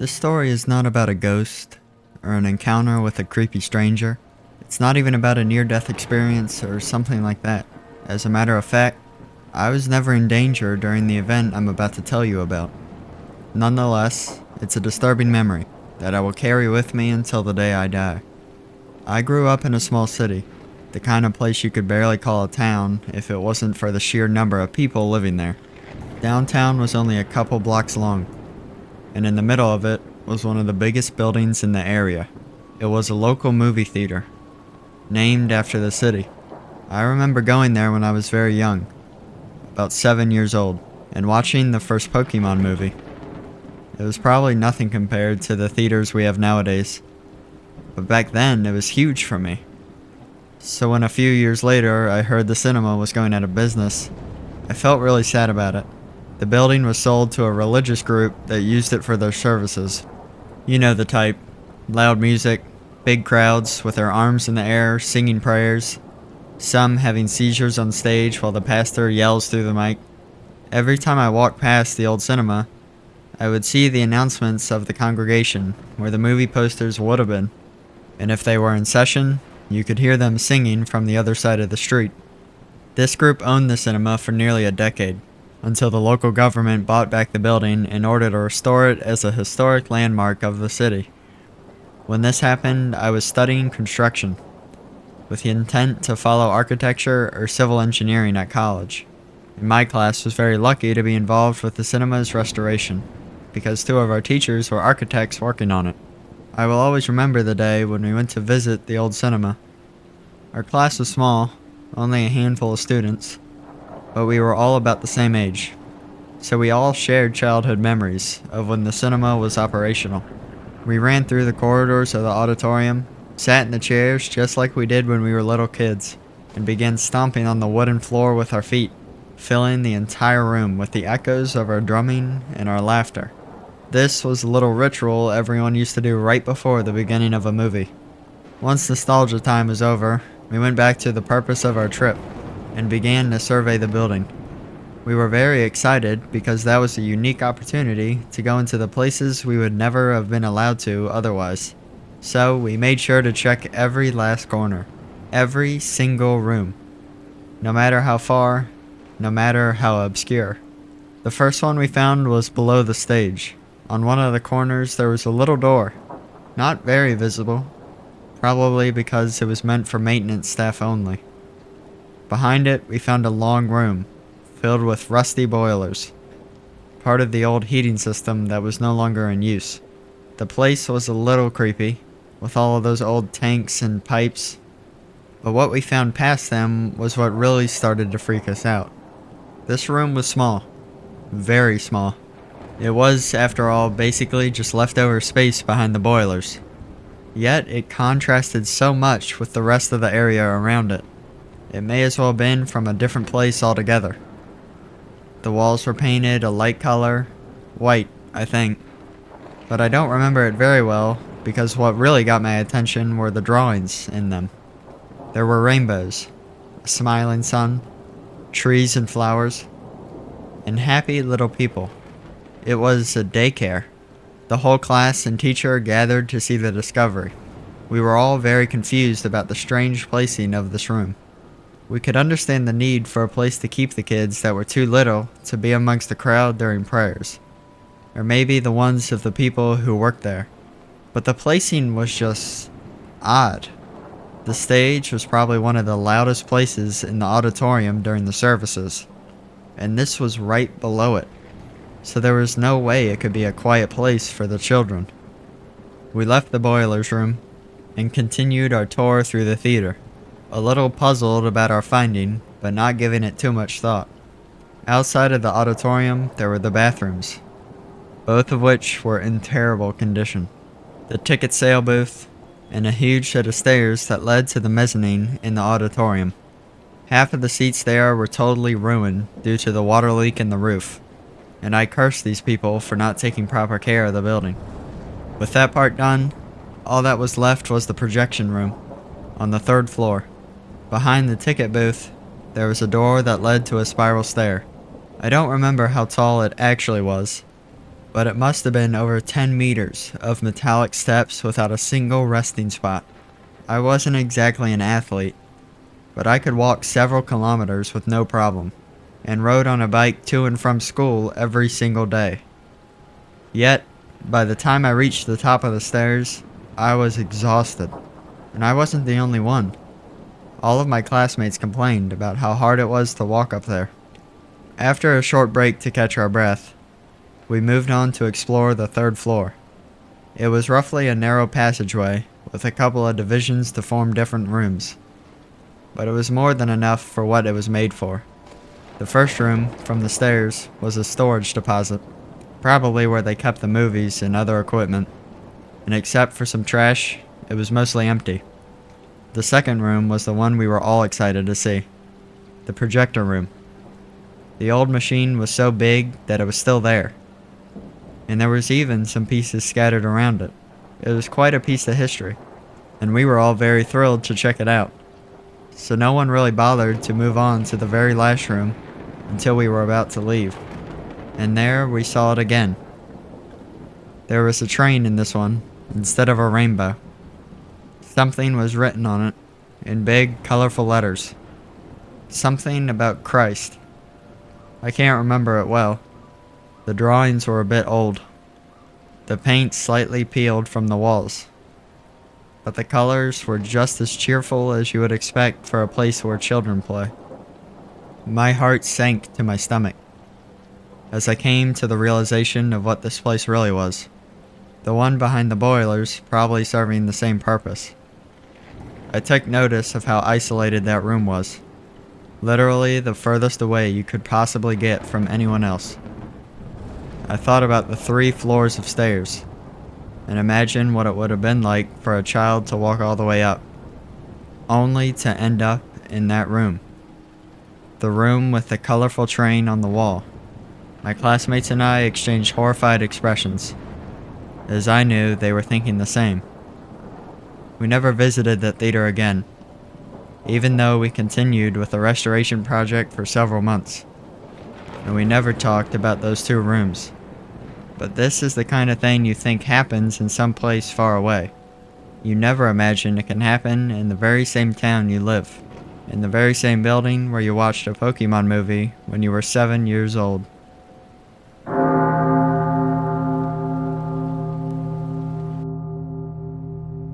This story is not about a ghost or an encounter with a creepy stranger. It's not even about a near-death experience or something like that. As a matter of fact, I was never in danger during the event I'm about to tell you about. Nonetheless, it's a disturbing memory that I will carry with me until the day I die. I grew up in a small city, the kind of place you could barely call a town if it wasn't for the sheer number of people living there. Downtown was only a couple blocks long, and in the middle of it was one of the biggest buildings in the area. It was a local movie theater, named after the city. I remember going there when I was very young, about 7 years old, and watching the first Pokemon movie. It was probably nothing compared to the theaters we have nowadays, but back then it was huge for me. So when a few years later I heard the cinema was going out of business, I felt really sad about it. The building was sold to a religious group that used it for their services. You know the type. Loud music, big crowds with their arms in the air singing prayers, some having seizures on stage while the pastor yells through the mic. Every time I walked past the old cinema, I would see the announcements of the congregation where the movie posters would have been, and if they were in session, you could hear them singing from the other side of the street. This group owned the cinema for nearly a decade, until the local government bought back the building in order to restore it as a historic landmark of the city. When this happened, I was studying construction, with the intent to follow architecture or civil engineering at college. And my class was very lucky to be involved with the cinema's restoration, because two of our teachers were architects working on it. I will always remember the day when we went to visit the old cinema. Our class was small, only a handful of students, but we were all about the same age, so we all shared childhood memories of when the cinema was operational. We ran through the corridors of the auditorium, sat in the chairs just like we did when we were little kids, and began stomping on the wooden floor with our feet, filling the entire room with the echoes of our drumming and our laughter. This was a little ritual everyone used to do right before the beginning of a movie. Once nostalgia time was over, we went back to the purpose of our trip and began to survey the building. We were very excited because that was a unique opportunity to go into the places we would never have been allowed to otherwise. So we made sure to check every last corner, every single room, no matter how far, no matter how obscure. The first one we found was below the stage. On one of the corners there was a little door, not very visible, probably because it was meant for maintenance staff only. Behind it we found a long room, filled with rusty boilers, part of the old heating system that was no longer in use. The place was a little creepy, with all of those old tanks and pipes, but what we found past them was what really started to freak us out. This room was small, very small. It was, after all, basically just leftover space behind the boilers. Yet it contrasted so much with the rest of the area around it. It may as well have been from a different place altogether. The walls were painted a light color, white, I think. But I don't remember it very well because what really got my attention were the drawings in them. There were rainbows, a smiling sun, trees and flowers, and happy little people. It was a daycare. The whole class and teacher gathered to see the discovery. We were all very confused about the strange placing of this room. We could understand the need for a place to keep the kids that were too little to be amongst the crowd during prayers, or maybe the ones of the people who worked there. But the placing was just odd. The stage was probably one of the loudest places in the auditorium during the services, and this was right below it, so there was no way it could be a quiet place for the children. We left the boilers room and continued our tour through the theater, a little puzzled about our finding, but not giving it too much thought. Outside of the auditorium, there were the bathrooms, both of which were in terrible condition. The ticket sale booth, and a huge set of stairs that led to the mezzanine in the auditorium. Half of the seats there were totally ruined due to the water leak in the roof, and I cursed these people for not taking proper care of the building. With that part done, all that was left was the projection room, on the 3rd floor. Behind the ticket booth, there was a door that led to a spiral stair. I don't remember how tall it actually was, but it must have been over 10 meters of metallic steps without a single resting spot. I wasn't exactly an athlete, but I could walk several kilometers with no problem, and rode on a bike to and from school every single day. Yet, by the time I reached the top of the stairs, I was exhausted, and I wasn't the only one. All of my classmates complained about how hard it was to walk up there. After a short break to catch our breath, we moved on to explore the third floor. It was roughly a narrow passageway with a couple of divisions to form different rooms, but it was more than enough for what it was made for. The first room, from the stairs, was a storage deposit, probably where they kept the movies and other equipment, and except for some trash, it was mostly empty. The second room was the one we were all excited to see, the projector room. The old machine was so big that it was still there, and there was even some pieces scattered around it. It was quite a piece of history, and we were all very thrilled to check it out. So no one really bothered to move on to the very last room until we were about to leave. And there we saw it again. There was a train in this one, instead of a rainbow. Something was written on it, in big, colorful letters. Something about Christ. I can't remember it well. The drawings were a bit old. The paint slightly peeled from the walls. But the colors were just as cheerful as you would expect for a place where children play. My heart sank to my stomach as I came to the realization of what this place really was. The one behind the boilers probably serving the same purpose. I took notice of how isolated that room was. Literally the furthest away you could possibly get from anyone else. I thought about the 3 floors of stairs, and imagined what it would have been like for a child to walk all the way up, only to end up in that room. The room with the colorful train on the wall. My classmates and I exchanged horrified expressions, as I knew they were thinking the same. We never visited that theater again, even though we continued with the restoration project for several months, and we never talked about those 2 rooms. But this is the kind of thing you think happens in some place far away. You never imagine it can happen in the very same town you live, in the very same building where you watched a Pokemon movie when you were 7 years old.